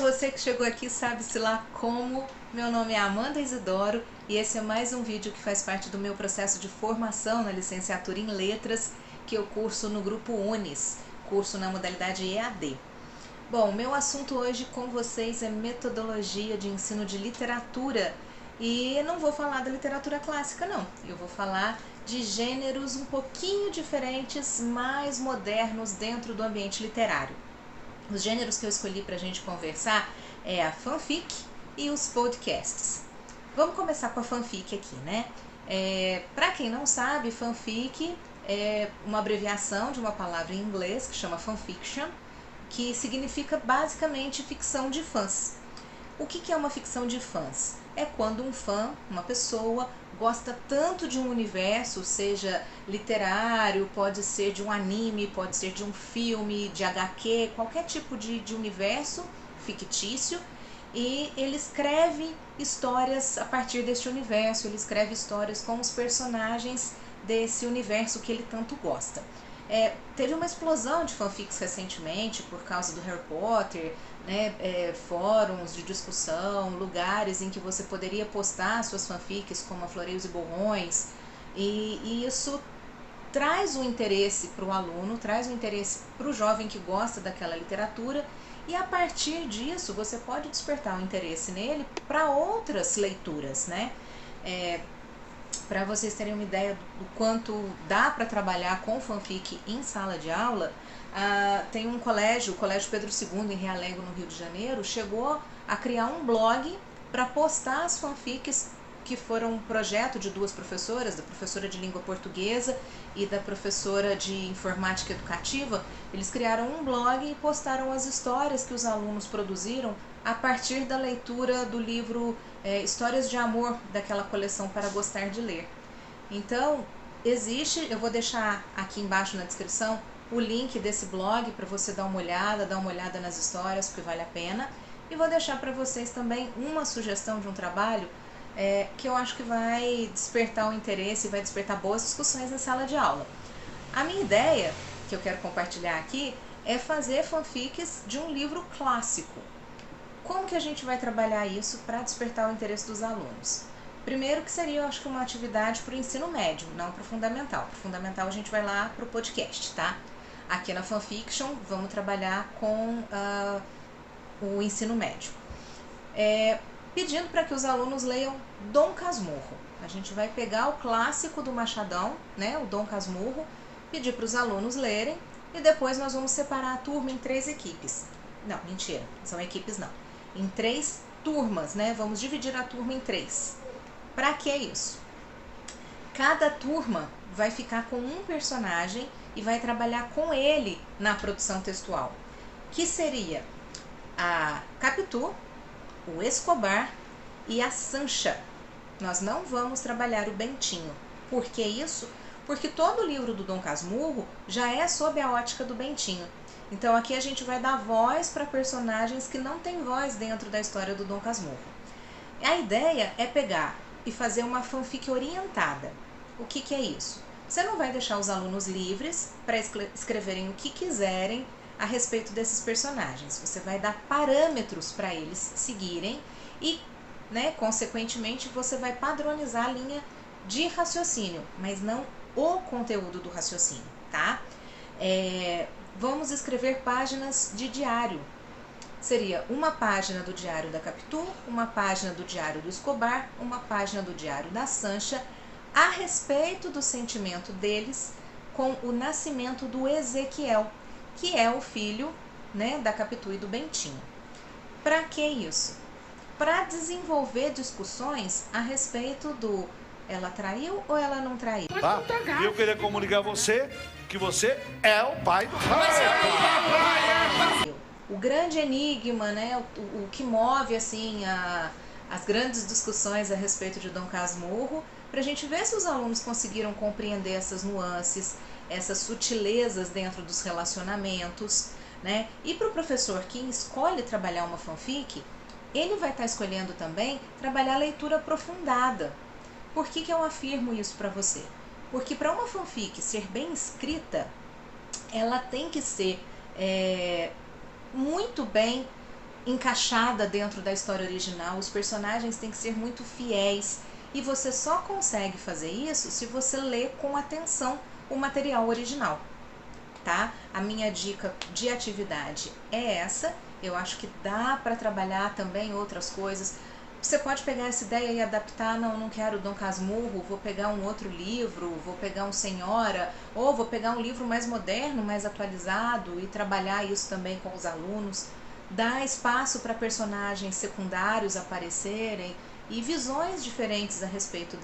você que chegou aqui, sabe-se lá como. Meu nome é Amanda Isidoro e esse é mais um vídeo que faz parte do meu processo de formação na licenciatura em Letras, que eu curso no Grupo Unis, curso na modalidade EAD. Bom, meu assunto hoje com vocês é metodologia de ensino de literatura e não vou falar da literatura clássica não, eu vou falar de gêneros um pouquinho diferentes, mais modernos dentro do ambiente literário. Os gêneros que eu escolhi para a gente conversar é a fanfic e os podcasts. Vamos começar com a fanfic aqui, né? Para quem não sabe, fanfic é uma abreviação de uma palavra em inglês que chama fanfiction, que significa basicamente ficção de fãs. O que é uma ficção de fãs? É quando um fã, uma pessoa, gosta tanto de um universo, seja literário, pode ser de um anime, pode ser de um filme, de HQ, qualquer tipo de universo fictício, e ele escreve histórias a partir deste universo, ele escreve histórias com os personagens desse universo que ele tanto gosta. Teve uma explosão de fanfics recentemente por causa do Harry Potter, né? Fóruns de discussão, lugares em que você poderia postar suas fanfics como a Floreios e Borrões, e isso traz um interesse para o aluno, traz um interesse para o jovem que gosta daquela literatura, e a partir disso você pode despertar o interesse nele para outras leituras, né? Para vocês terem uma ideia do quanto dá para trabalhar com fanfic em sala de aula, tem um colégio, o Colégio Pedro II em Realengo, no Rio de Janeiro, chegou a criar um blog para postar as fanfics que foram um projeto de duas professoras, da professora de língua portuguesa e da professora de informática educativa. Eles criaram um blog e postaram as histórias que os alunos produziram a partir da leitura do livro Histórias de Amor, daquela coleção Para Gostar de Ler. Então, eu vou deixar aqui embaixo na descrição o link desse blog para você dar uma olhada nas histórias, porque vale a pena. E vou deixar para vocês também uma sugestão de um trabalho que eu acho que vai despertar o interesse e vai despertar boas discussões na sala de aula. A minha ideia, que eu quero compartilhar aqui, é fazer fanfics de um livro clássico. Como que a gente vai trabalhar isso para despertar o interesse dos alunos? Primeiro que seria, eu acho que uma atividade para o ensino médio, não para o fundamental. Para o fundamental a gente vai lá para o podcast, tá? Aqui na fanfiction vamos trabalhar com o ensino médio. Pedindo para que os alunos leiam Dom Casmurro. A gente vai pegar o clássico do Machadão, né, o Dom Casmurro, pedir para os alunos lerem e depois nós vamos separar a turma em 3 equipes. Não, mentira, são equipes não. Em 3 turmas, né? Vamos dividir a turma em 3. Para que isso? Cada turma vai ficar com um personagem e vai trabalhar com ele na produção textual, que seria a Capitu, o Escobar e a Sancha. Nós não vamos trabalhar o Bentinho. Por que isso? Porque todo o livro do Dom Casmurro já é sob a ótica do Bentinho. Então aqui a gente vai dar voz para personagens que não têm voz dentro da história do Dom Casmurro. A ideia é pegar e fazer uma fanfic orientada. O que é isso? Você não vai deixar os alunos livres para escreverem o que quiserem a respeito desses personagens. Você vai dar parâmetros para eles seguirem e, né, consequentemente, você vai padronizar a linha de raciocínio, mas não o conteúdo do raciocínio, tá? Vamos escrever páginas de diário. Seria uma página do diário da Capitu, uma página do diário do Escobar, uma página do diário da Sancha, a respeito do sentimento deles com o nascimento do Ezequiel, que é o filho, né, da Capitu e do Bentinho. Para que isso? Para desenvolver discussões a respeito do ela traiu ou ela não traiu. Tá? E eu queria comunicar a você que você é o pai do Rafael. O grande enigma, né, o que move assim as grandes discussões a respeito de Dom Casmurro, para a gente ver se os alunos conseguiram compreender essas nuances, essas sutilezas dentro dos relacionamentos, né? E para o professor que escolhe trabalhar uma fanfic, ele vai estar escolhendo também trabalhar a leitura aprofundada. Por que eu afirmo isso para você? Porque para uma fanfic ser bem escrita, ela tem que ser muito bem encaixada dentro da história original, os personagens têm que ser muito fiéis, e você só consegue fazer isso se você lê com atenção o material original, tá? A minha dica de atividade é essa. Eu acho que dá para trabalhar também outras coisas. Você pode pegar essa ideia e adaptar. Não quero Dom Casmurro, vou pegar um outro livro, vou pegar um Senhora, ou vou pegar um livro mais moderno, mais atualizado, e trabalhar isso também com os alunos. Dá espaço para personagens secundários aparecerem e visões diferentes a respeito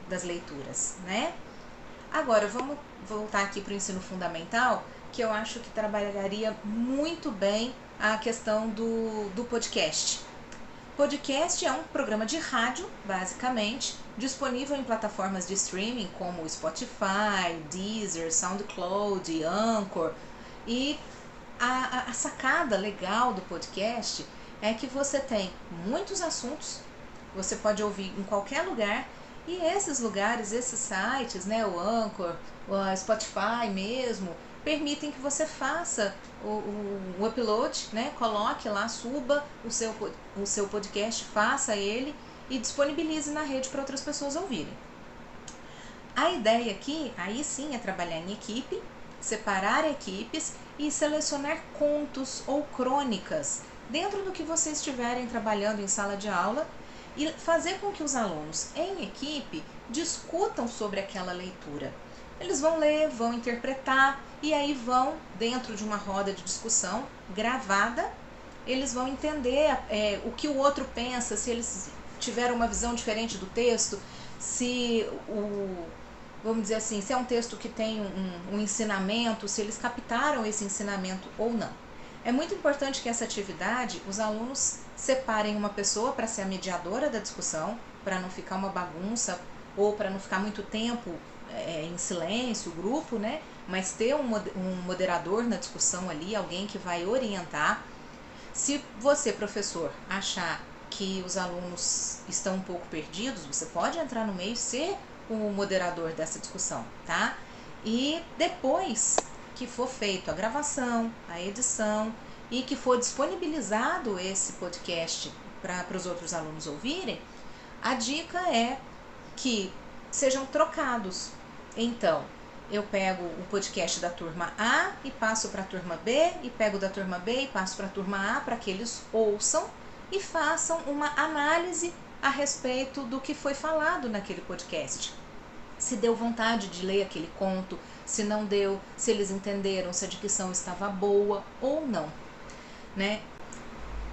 das leituras, né? Agora, vamos voltar aqui para o ensino fundamental, que eu acho que trabalharia muito bem a questão do podcast. Podcast é um programa de rádio, basicamente, disponível em plataformas de streaming como Spotify, Deezer, SoundCloud, Anchor. E a sacada legal do podcast é que você tem muitos assuntos, você pode ouvir em qualquer lugar, e esses lugares, esses sites, né, o Anchor, o Spotify mesmo, permitem que você faça o upload, né, coloque lá, suba o seu podcast, faça ele e disponibilize na rede para outras pessoas ouvirem. A ideia aqui, aí sim, é trabalhar em equipe, separar equipes e selecionar contos ou crônicas dentro do que vocês estiverem trabalhando em sala de aula, e fazer com que os alunos em equipe discutam sobre aquela leitura. Eles vão ler, vão interpretar, e aí vão, dentro de uma roda de discussão gravada, eles vão entender o que o outro pensa, se eles tiveram uma visão diferente do texto, se vamos dizer assim, se é um texto que tem um ensinamento, se eles captaram esse ensinamento ou não. É muito importante que essa atividade, os alunos separem uma pessoa para ser a mediadora da discussão, para não ficar uma bagunça, ou para não ficar muito tempo em silêncio, o grupo, né? Mas ter um moderador na discussão ali, alguém que vai orientar. Se você, professor, achar que os alunos estão um pouco perdidos, você pode entrar no meio e ser o moderador dessa discussão, tá? E depois que for feito a gravação, a edição, e que for disponibilizado esse podcast para os outros alunos ouvirem, a dica é que sejam trocados. Então, eu pego o podcast da turma A e passo para a turma B, e pego da turma B e passo para a turma A, para que eles ouçam e façam uma análise a respeito do que foi falado naquele podcast. Se deu vontade de ler aquele conto, se não deu, se eles entenderam, se a dicção estava boa ou não, né?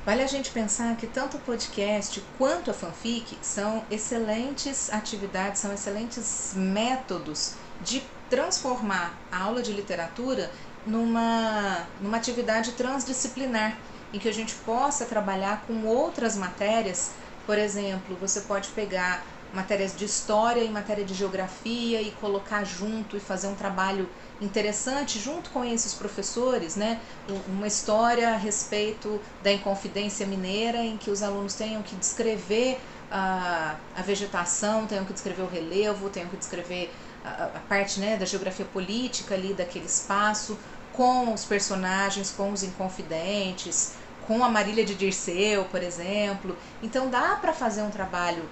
Vale a gente pensar que tanto o podcast quanto a fanfic são excelentes atividades, são excelentes métodos de transformar a aula de literatura numa atividade transdisciplinar, em que a gente possa trabalhar com outras matérias. Por exemplo, você pode pegar matérias de história e matéria de geografia e colocar junto e fazer um trabalho interessante junto com esses professores, né? Uma história a respeito da Inconfidência Mineira, em que os alunos tenham que descrever a vegetação, tenham que descrever o relevo, tenham que descrever a parte, né, da geografia política ali daquele espaço, com os personagens, com os inconfidentes, com a Marília de Dirceu, por exemplo. Então dá para fazer um trabalho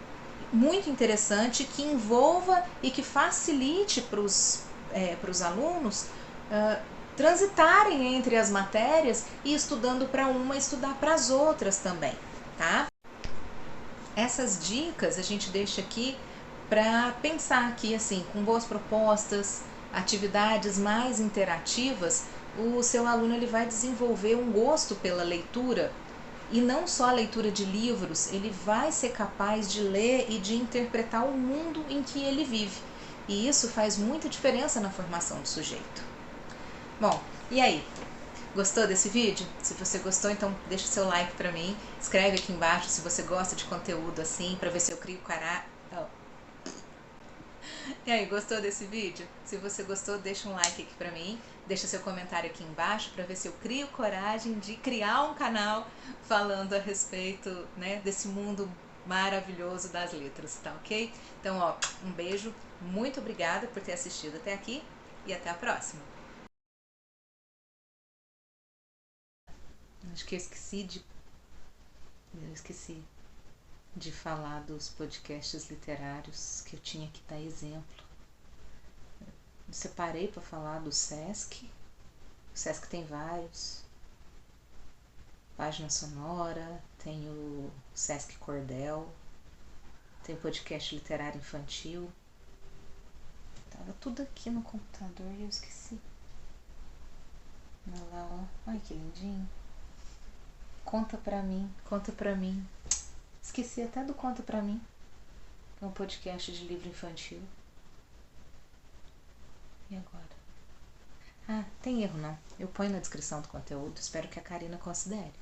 muito interessante que envolva e que facilite para os alunos transitarem entre as matérias e estudando para uma, estudar para as outras também, tá? Essas dicas a gente deixa aqui para pensar aqui, assim, com boas propostas, atividades mais interativas, o seu aluno ele vai desenvolver um gosto pela leitura. E não só a leitura de livros, ele vai ser capaz de ler e de interpretar o mundo em que ele vive. E isso faz muita diferença na formação do sujeito. Bom, e aí? Gostou desse vídeo? Se você gostou, então deixa seu like pra mim. Escreve aqui embaixo se você gosta de conteúdo assim, pra ver se eu crio E aí, gostou desse vídeo? Se você gostou, deixa um like aqui pra mim, deixa seu comentário aqui embaixo pra ver se eu crio coragem de criar um canal falando a respeito, né, desse mundo maravilhoso das letras, tá ok? Então, ó, um beijo, muito obrigada por ter assistido até aqui e até a próxima. Acho que eu esqueci de Eu esqueci de falar dos podcasts literários que eu tinha que dar exemplo. Eu separei para falar do Sesc. O Sesc tem vários. Página Sonora, tem o Sesc Cordel, tem o podcast literário infantil. Tava tudo aqui no computador e eu esqueci. Olha lá, ó. Ai, que lindinho. Conta pra mim, conta pra mim. Esqueci até do Conta Pra Mim. É um podcast de livro infantil. E agora? Ah, tem erro não. Eu ponho na descrição do conteúdo. Espero que a Karina considere.